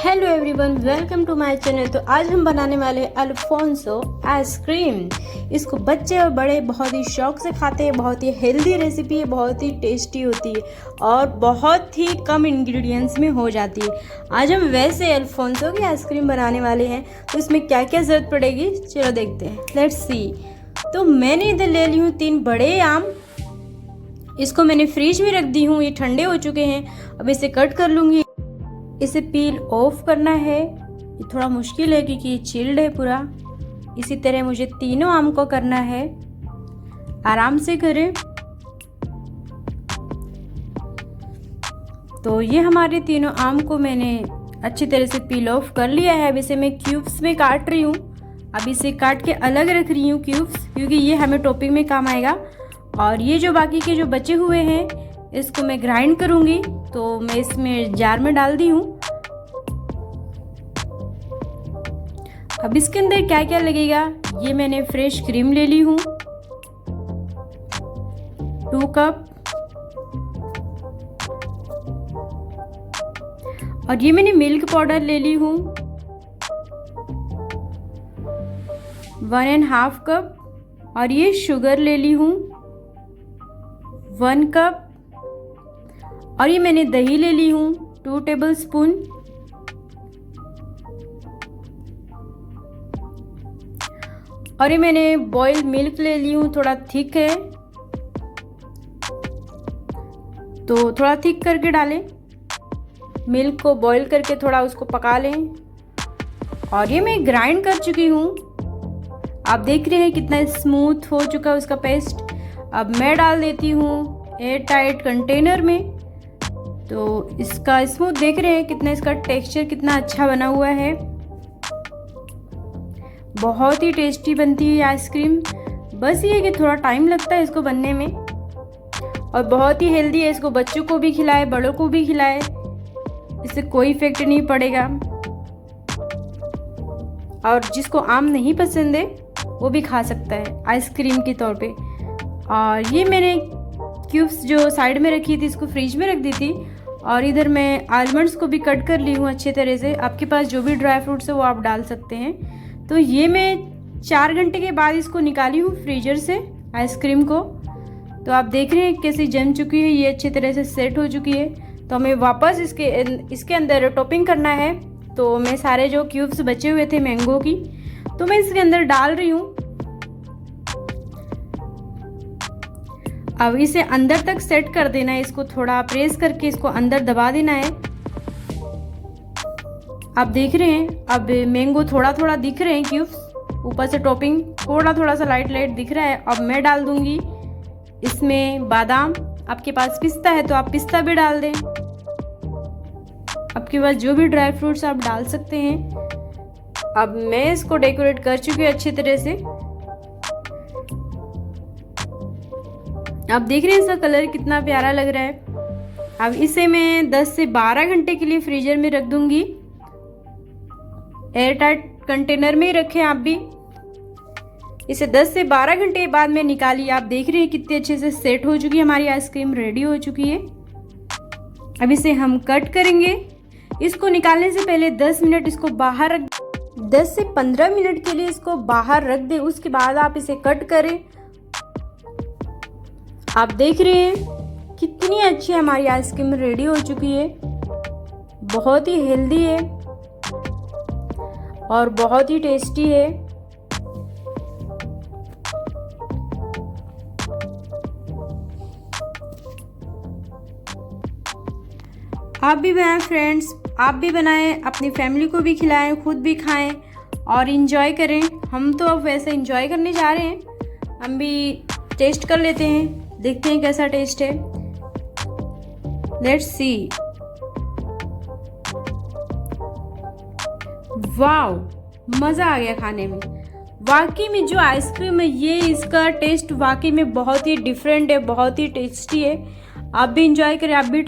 Hello everyone, welcome to my channel. तो आज हम बनाने वाले हैं अल्फोंसो आइसक्रीम। इसको बच्चे और बड़े बहुत ही शौक से खाते हैं। बहुत ही हेल्दी रेसिपी है, बहुत ही टेस्टी होती है और बहुत ही कम इंग्रेडिएंट्स में हो जाती है। आज हम वैसे अल्फोंसो की आइसक्रीम बनाने वाले हैं। तो इसमें क्या क्या ज़रूरत पड़ेगी, चलो देखते हैं। Let's see. तो मैंने इधर ले ली हूँ 3 बड़े आम। इसको मैंने फ्रिज में रख दी हूँ, ये ठंडे हो चुके हैं। अब इसे कट कर लूँगी। इसे पील ऑफ करना है। ये थोड़ा मुश्किल है क्योंकि ये चिल्ड है पूरा। इसी तरह मुझे तीनों आम को करना है, आराम से करें। तो ये हमारे तीनों आम को मैंने अच्छी तरह से पील ऑफ कर लिया है। अब इसे मैं क्यूब्स में काट रही हूँ। अब इसे काट के अलग रख रही हूँ क्यूब्स, क्योंकि ये हमें टॉपिंग में काम आएगा। और ये जो बाकी के जो बचे हुए हैं इसको मैं ग्राइंड करूँगी। तो मैं इसमें जार में डाल दी हूँ। अब इसके अंदर क्या क्या लगेगा, ये मैंने फ्रेश क्रीम ले ली हूँ 2 कप। और ये मैंने मिल्क पाउडर ले ली हूँ 1.5 कप। और ये शुगर ले ली हूँ 1 कप। और ये मैंने दही ले ली हूँ 2 टेबलस्पून। और ये मैंने बॉइल्ड मिल्क ले ली हूँ, थोड़ा थिक है तो थोड़ा थिक करके डालें। मिल्क को बॉईल करके थोड़ा उसको पका लें। और ये मैं ग्राइंड कर चुकी हूँ। आप देख रहे हैं कितना स्मूथ हो चुका है उसका पेस्ट। अब मैं डाल देती हूँ एयर टाइट कंटेनर में। तो इसका स्मूथ देख रहे हैं कितना, इसका टेक्सचर कितना अच्छा बना हुआ है। बहुत ही टेस्टी बनती है ये आइसक्रीम। बस ये कि थोड़ा टाइम लगता है इसको बनने में। और बहुत ही हेल्दी है। इसको बच्चों को भी खिलाए, बड़ों को भी खिलाए, इससे कोई इफेक्ट नहीं पड़ेगा। और जिसको आम नहीं पसंद है वो भी खा सकता है आइसक्रीम के तौर पे। और ये मैंने क्यूब्स जो साइड में रखी थी इसको फ्रिज में रख दी थी। और इधर मैं आलमंड्स को भी कट कर ली हूँ अच्छे तरह से। आपके पास जो भी ड्राई फ्रूट्स है वो आप डाल सकते हैं। तो ये मैं 4 घंटे के बाद इसको निकाली हूँ फ्रीजर से आइसक्रीम को। तो आप देख रहे हैं कैसी जम चुकी है, ये अच्छी तरह से सेट हो चुकी है। तो हमें वापस इसके अंदर टॉपिंग करना है। तो मैं सारे जो क्यूब्स बचे हुए थे मैंगो की, तो मैं इसके अंदर डाल रही हूँ। अब इसे अंदर तक सेट कर देना है। इसको थोड़ा प्रेस करके इसको अंदर दबा देना है। आप देख रहे हैं अब मैंगो थोड़ा थोड़ा दिख रहे हैं क्यूब्स, ऊपर से टॉपिंग थोड़ा थोड़ा सा लाइट लाइट दिख रहा है। अब मैं डाल दूंगी इसमें बादाम। आपके पास पिस्ता है तो आप पिस्ता भी डाल दें। आपके पास जो भी ड्राई फ्रूट्स आप डाल सकते हैं। अब मैं इसको डेकोरेट कर चुकी हूँ अच्छी तरह से। आप देख रहे हैं इसका कलर कितना प्यारा लग रहा है। अब इसे मैं 10 से 12 घंटे के लिए फ्रीजर में रख दूंगी। एयर टाइट कंटेनर में ही रखें आप भी। इसे 10 से 12 घंटे बाद में निकाली। आप देख रहे हैं कितने अच्छे से सेट हो चुकी है हमारी आइसक्रीम, रेडी हो चुकी है। अब इसे हम कट करेंगे। इसको निकालने से पहले 10 मिनट इसको बाहर रख 10 से 15 मिनट के लिए इसको बाहर रख दें। उसके बाद आप इसे कट करें। आप देख रहे हैं कितनी अच्छी हमारी आइसक्रीम रेडी हो चुकी है। बहुत ही हेल्दी है और बहुत ही टेस्टी है। आप भी बनाएं फ्रेंड्स, आप भी बनाएं, अपनी फैमिली को भी खिलाएं, खुद भी खाएं और इंजॉय करें। हम तो अब वैसे इंजॉय करने जा रहे हैं। हम भी टेस्ट कर लेते हैं, देखते हैं कैसा टेस्ट है। Let's see. वाओ, मज़ा आ गया खाने में। वाकई में जो आइसक्रीम है ये इसका टेस्ट वाकई में बहुत ही डिफरेंट है, बहुत ही टेस्टी है। आप भी इंजॉय करें, आप भी